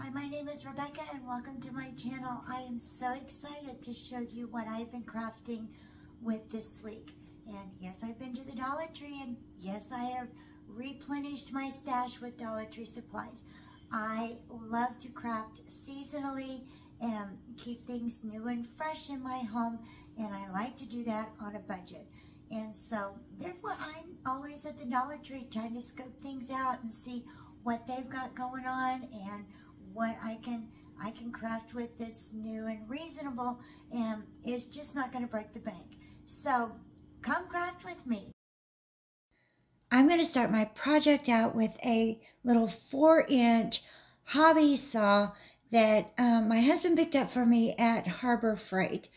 Hi, my name is Rebecca and welcome to my channel. I am so excited to show you what I've been crafting with this week. And yes, I've been to the Dollar Tree, and yes, I have replenished my stash with Dollar Tree supplies. I love to craft seasonally and keep things new and fresh in my home, and I like to do that on a budget. And so therefore I'm always at the Dollar Tree trying to scope things out and see what they've got going on and what I can craft with that's new and reasonable and is just not going to break the bank. So come craft with me. I'm going to start my project out with a little 4-inch hobby saw that my husband picked up for me at Harbor Freight.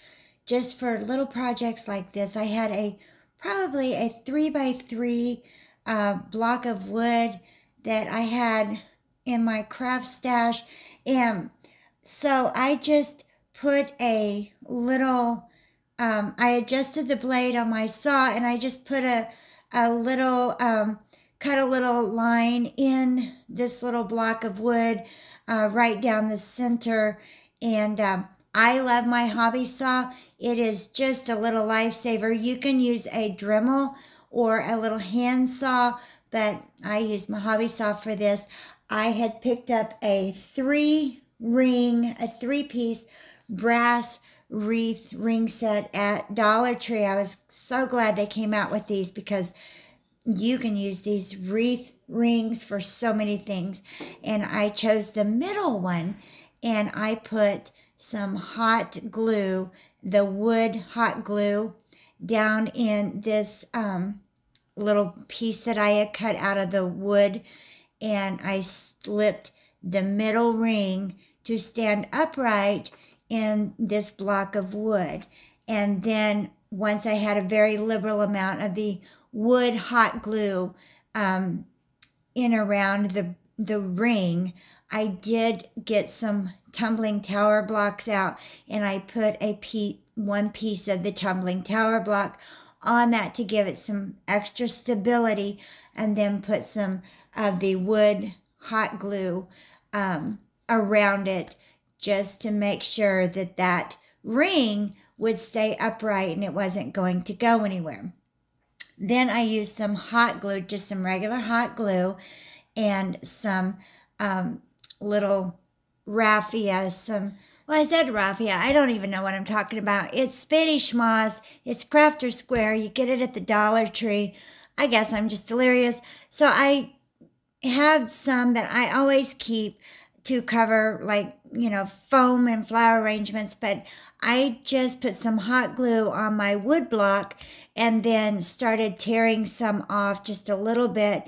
Just for little projects like this. I had probably a 3x3 block of wood that I had in my craft stash, and so I just put a little I adjusted the blade on my saw, and I just put a little cut a little line in this little block of wood right down the center. And I love my hobby saw. It is just a little lifesaver. You can use a Dremel or a little hand saw, but I use my hobby saw for this. I had picked up a 3-piece brass wreath ring set at Dollar Tree. I was so glad they came out with these because you can use these wreath rings for so many things. And I chose the middle one, and I put some hot glue, the wood hot glue, down in this little piece that I had cut out of the wood, and I slipped the middle ring to stand upright in this block of wood. And then once I had a very liberal amount of the wood hot glue in around the ring, I did get some tumbling tower blocks out, and I put one piece of the tumbling tower block on that to give it some extra stability, and then put some of the wood hot glue around it just to make sure that that ring would stay upright and it wasn't going to go anywhere. Then I used some hot glue, just some regular hot glue, and some little raffia, well, I said raffia. I don't even know what I'm talking about. It's Spanish moss. It's Crafter Square. You get it at the Dollar Tree. I guess I'm just delirious. So I have some that I always keep to cover, like, foam and flower arrangements. But I just put some hot glue on my wood block and then started tearing some off just a little bit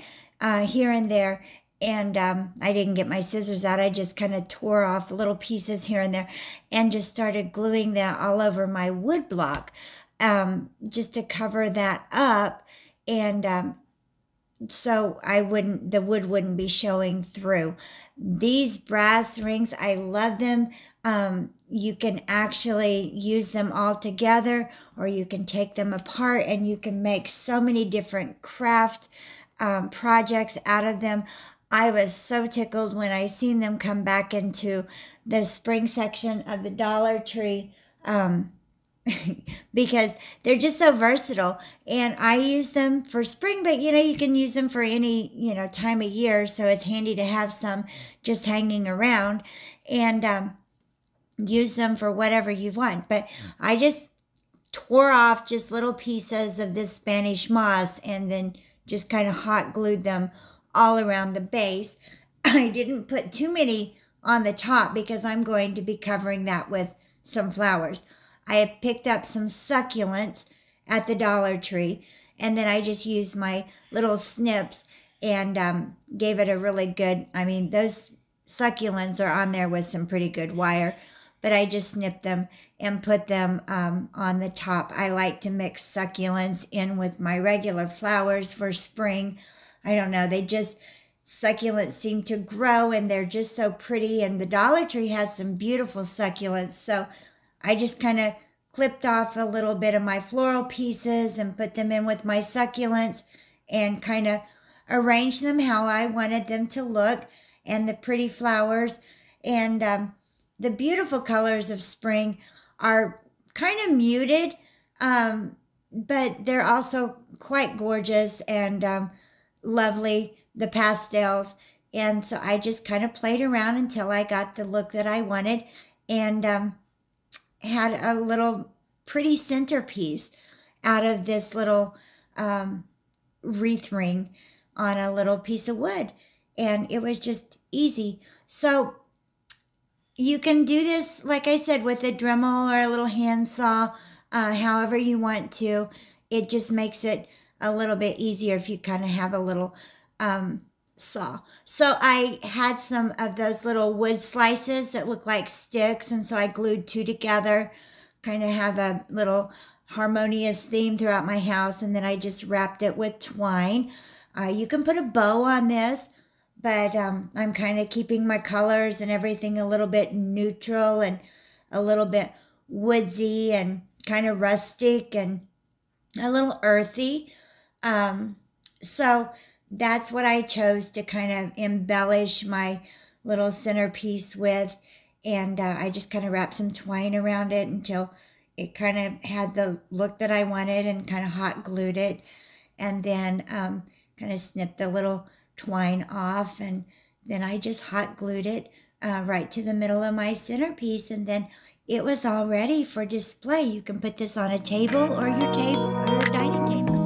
here and there. And I didn't get my scissors out. I just kind of tore off little pieces here and there and just started gluing that all over my wood block just to cover that up. And so the wood wouldn't be showing through. These brass rings, I love them. You can actually use them all together, or you can take them apart, and you can make so many different craft projects out of them. I was so tickled when I seen them come back into the spring section of the Dollar Tree because they're just so versatile. And I use them for spring, but you can use them for any time of year, so it's handy to have some just hanging around and use them for whatever you want. But I just tore off just little pieces of this Spanish moss and then just kind of hot glued them all around the base. I didn't put too many on the top because I'm going to be covering that with some flowers. I had picked up some succulents at the Dollar Tree, and then I just used my little snips and gave it a really good, those succulents are on there with some pretty good wire, but I just snipped them and put them on the top. I like to mix succulents in with my regular flowers for spring. I don't know, succulents seem to grow, and they're just so pretty, and the Dollar Tree has some beautiful succulents, so I just kind of clipped off a little bit of my floral pieces and put them in with my succulents and kind of arranged them how I wanted them to look, and the pretty flowers. And the beautiful colors of spring are kind of muted, but they're also quite gorgeous and lovely, the pastels. And so I just kind of played around until I got the look that I wanted, and had a little pretty centerpiece out of this little wreath ring on a little piece of wood. And it was just easy. So you can do this, like I said, with a Dremel or a little handsaw, however you want to. It just makes it a little bit easier if you kind of have a little saw. So I had some of those little wood slices that look like sticks, and so I glued two together, kind of have a little harmonious theme throughout my house, and then I just wrapped it with twine. You can put a bow on this, but I'm kind of keeping my colors and everything a little bit neutral and a little bit woodsy and kind of rustic and a little earthy. So that's what I chose to kind of embellish my little centerpiece with. And I just kind of wrapped some twine around it until it kind of had the look that I wanted, and kind of hot glued it. And then kind of snipped the little twine off, and then I just hot glued it right to the middle of my centerpiece, and then it was all ready for display. You can put this on a table or your dining table.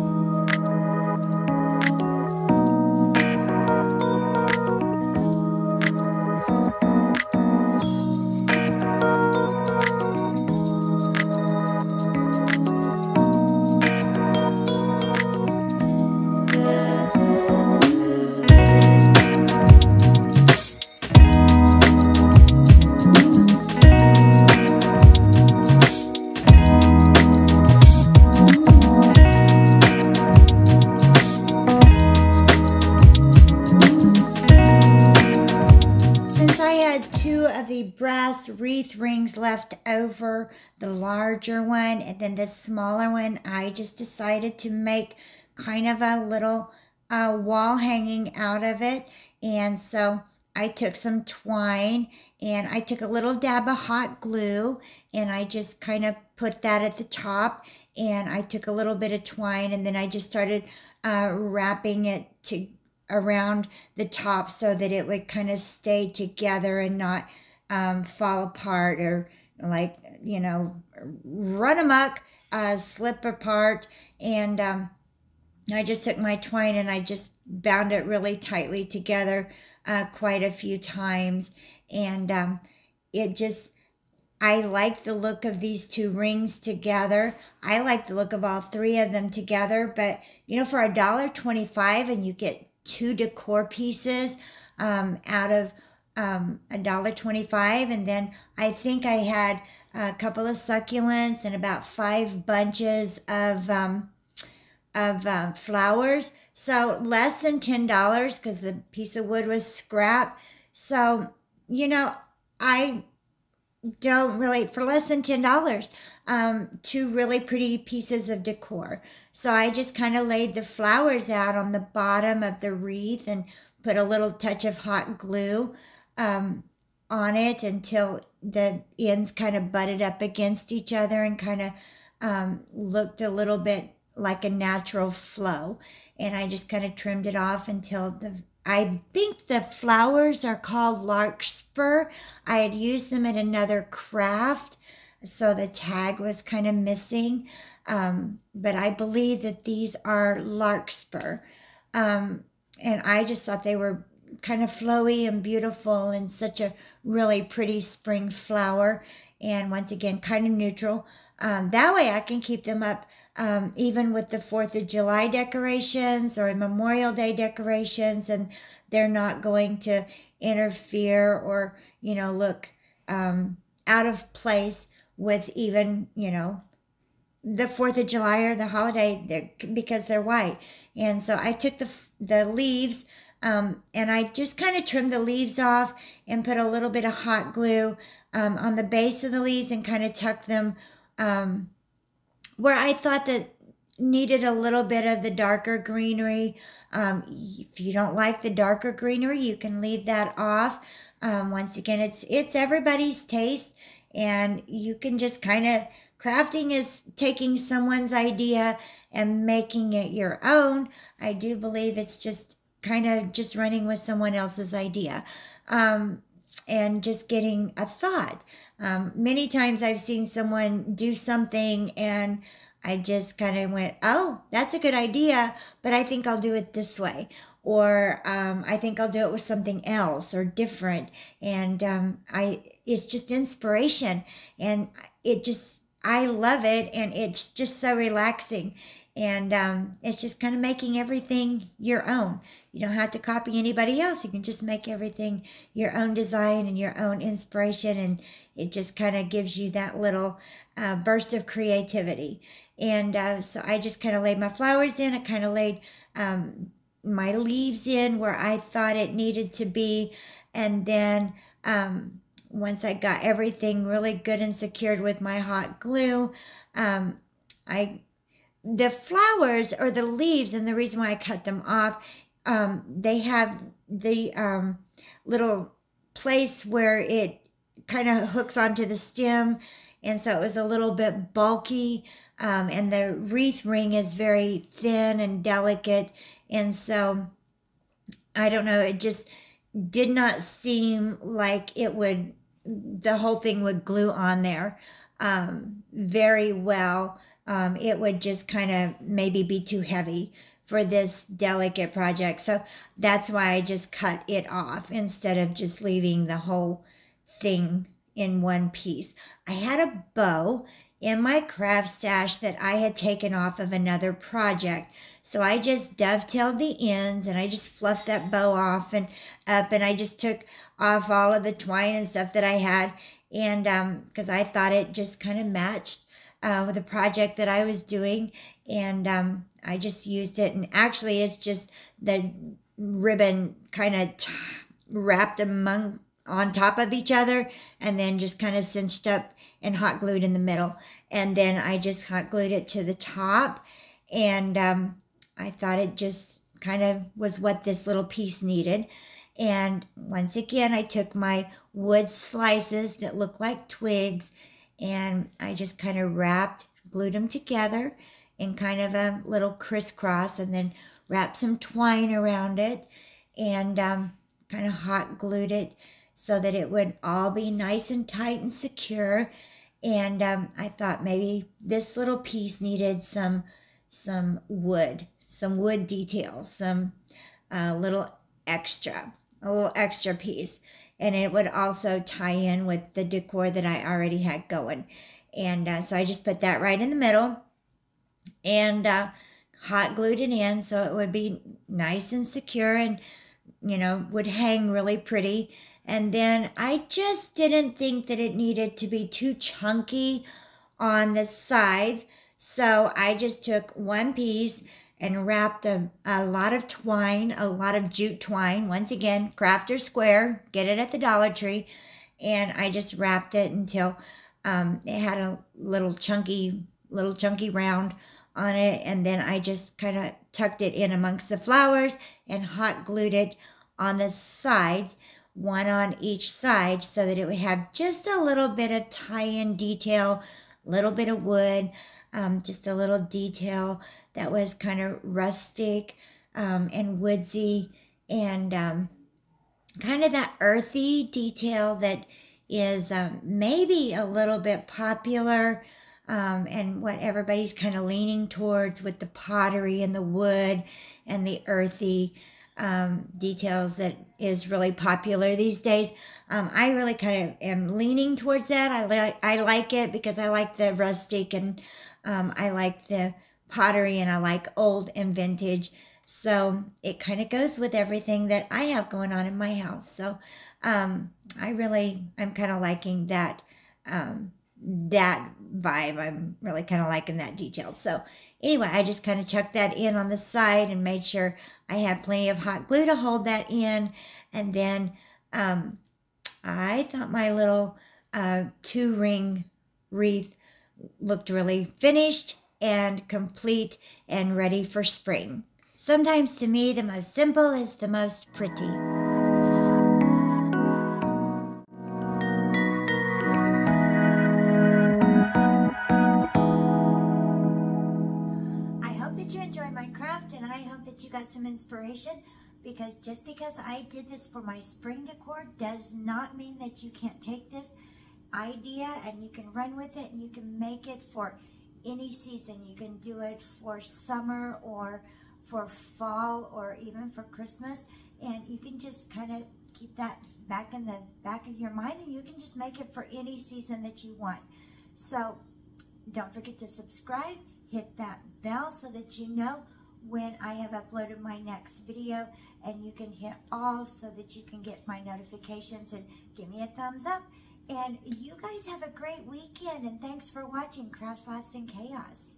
The brass wreath rings left over, the larger one, and then the smaller one, I just decided to make kind of a little wall hanging out of it. And so I took some twine and I took a little dab of hot glue, and I just kind of put that at the top, and I took a little bit of twine, and then I just started wrapping it around the top so that it would kind of stay together and not fall apart, or like, run amok, slip apart. And I just took my twine and I just bound it really tightly together quite a few times. And I like the look of these two rings together. I like the look of all three of them together. But, for $1.25, and you get two decor pieces out of $1.25, and then I think I had a couple of succulents and about 5 bunches of flowers. So less than $10, because the piece of wood was scrap. So I don't really, for less than $10, two really pretty pieces of decor. So I just kind of laid the flowers out on the bottom of the wreath and put a little touch of hot glue on it until the ends kind of butted up against each other and kind of looked a little bit like a natural flow. And I just kind of trimmed it off until I think the flowers are called larkspur. I had used them in another craft, so the tag was kind of missing. But I believe that these are larkspur. And I just thought they were kind of flowy and beautiful, and such a really pretty spring flower. And once again, kind of neutral. That way I can keep them up even with the 4th of July decorations or Memorial Day decorations, and they're not going to interfere or, look out of place with even, the 4th of July or the holiday, because they're white. And so I took the leaves, and I just kind of trimmed the leaves off and put a little bit of hot glue on the base of the leaves, and kind of tucked them where I thought that needed a little bit of the darker greenery. If you don't like the darker greenery, you can leave that off. Once again, it's everybody's taste, and you can just kind of, crafting is taking someone's idea and making it your own. I do believe it's just kind of just running with someone else's idea, and just getting a thought. Many times I've seen someone do something and I just kind of went, oh, that's a good idea, but I think I'll do it this way. Or I think I'll do it with something else or different. And it's just inspiration. And I love it. And it's just so relaxing. And it's just kind of making everything your own. You don't have to copy anybody else. You can just make everything your own design and your own inspiration. And it just kind of gives you that little burst of creativity. And so I just kind of laid my flowers in. I kind of laid my leaves in where I thought it needed to be. And then once I got everything really good and secured with my hot glue, the flowers or the leaves, and the reason why I cut them off, they have the little place where it kind of hooks onto the stem. And so it was a little bit bulky. And the wreath ring is very thin and delicate. And so, I don't know, it just did not seem like the whole thing would glue on there very well. It would just kind of maybe be too heavy for this delicate project. So that's why I just cut it off instead of just leaving the whole thing in one piece. I had a bow in my craft stash that I had taken off of another project. So I just dovetailed the ends and I just fluffed that bow off and up, and I just took off all of the twine and stuff that I had. And because I thought it just kind of matched with the project that I was doing. And I just used it. And actually it's just the ribbon kind of wrapped on top of each other and then just kind of cinched up and hot glued in the middle. And then I just hot glued it to the top. And I thought it just kind of was what this little piece needed. And once again, I took my wood slices that look like twigs and I just kind of glued them together in kind of a little crisscross, and then wrapped some twine around it and kind of hot glued it so that it would all be nice and tight and secure. And I thought maybe this little piece needed some wood details, some a little extra piece. And it would also tie in with the decor that I already had going. And so I just put that right in the middle and hot glued it in so it would be nice and secure and, would hang really pretty. And then I just didn't think that it needed to be too chunky on the sides. So I just took one piece and wrapped a lot of twine, a lot of jute twine. Once again, Crafter Square, get it at the Dollar Tree. And I just wrapped it until it had a little chunky round on it. And then I just kind of tucked it in amongst the flowers and hot glued it on the sides, one on each side, so that it would have just a little bit of tie-in detail, a little bit of wood, just a little detail that was kind of rustic and woodsy, and kind of that earthy detail that is maybe a little bit popular and what everybody's kind of leaning towards with the pottery and the wood and the earthy details that is really popular these days. I really kind of am leaning towards that. I like it because I like the rustic, and I like the pottery, and I like old and vintage. So it kind of goes with everything that I have going on in my house. So I'm kind of liking that vibe. I'm really kind of liking that detail. So anyway, I just kind of chucked that in on the side and made sure I had plenty of hot glue to hold that in. And then I thought my little 2-ring wreath looked really finished and complete and ready for spring. Sometimes to me, the most simple is the most pretty. some inspiration, because just because I did this for my spring decor does not mean that you can't take this idea and you can run with it and you can make it for any season. You can do it for summer or for fall or even for Christmas, and you can just kind of keep that back in the back of your mind, and you can just make it for any season that you want. So don't forget to subscribe, hit that bell so that you know when I have uploaded my next video, and you can hit all so that you can get my notifications, and give me a thumbs up. And you guys have a great weekend, and thanks for watching Crafts, Laughs, and Chaos.